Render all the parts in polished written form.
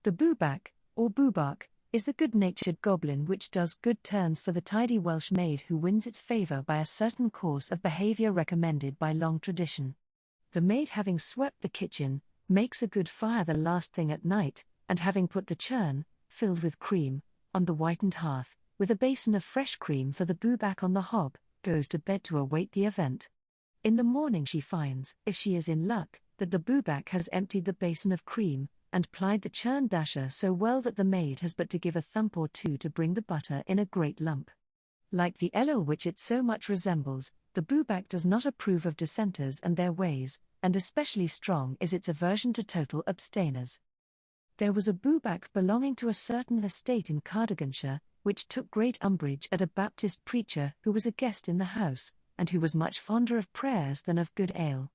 The Bwbach, or Bwbach, is the good-natured goblin which does good turns for the tidy Welsh maid who wins its favour by a certain course of behaviour recommended by long tradition. The maid, having swept the kitchen, makes a good fire the last thing at night, and having put the churn, filled with cream, on the whitened hearth, with a basin of fresh cream for the Bwbach on the hob, goes to bed to await the event. In the morning she finds, if she is in luck, that the Bwbach has emptied the basin of cream, and plied the churn-dasher so well that the maid has but to give a thump or two to bring the butter in a great lump. Like the Ellyll which it so much resembles, the Bwbach does not approve of dissenters and their ways, and especially strong is its aversion to total abstainers. There was a Bwbach belonging to a certain estate in Cardiganshire, which took great umbrage at a Baptist preacher who was a guest in the house, and who was much fonder of prayers than of good ale.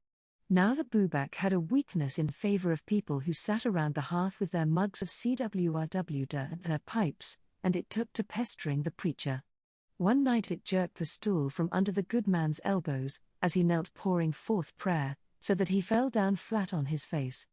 Now the Bwbach had a weakness in favour of people who sat around the hearth with their mugs of cwrw and their pipes, and it took to pestering the preacher. One night it jerked the stool from under the good man's elbows, as he knelt pouring forth prayer, so that he fell down flat on his face.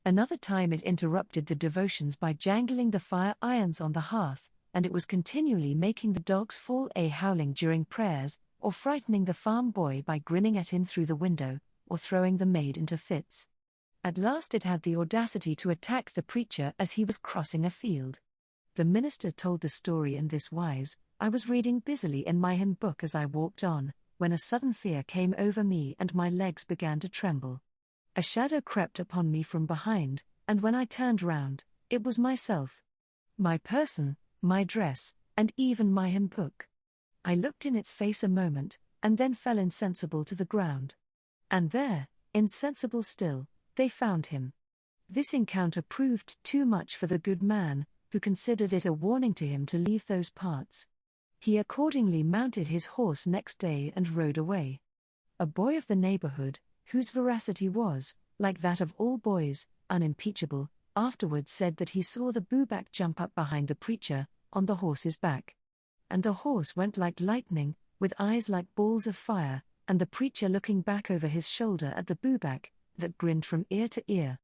Another time it interrupted the devotions by jangling the fire irons on the hearth, and it was continually making the dogs fall a-howling during prayers, or frightening the farm boy by grinning at him through the window, or throwing the maid into fits. At last it had the audacity to attack the preacher as he was crossing a field. The minister told the story in this wise: I was reading busily in my hymn book as I walked on, when a sudden fear came over me and my legs began to tremble. A shadow crept upon me from behind, and when I turned round, it was myself. My person, my dress, and even my hymn book. I looked in its face a moment, and then fell insensible to the ground. And there, insensible still, they found him. This encounter proved too much for the good man, who considered it a warning to him to leave those parts. He accordingly mounted his horse next day and rode away. A boy of the neighbourhood, whose veracity was, like that of all boys, unimpeachable, afterwards said that he saw the Bwbach jump up behind the preacher, on the horse's back. And the horse went like lightning, with eyes like balls of fire, and the preacher looking back over his shoulder at the Bwbach, that grinned from ear to ear.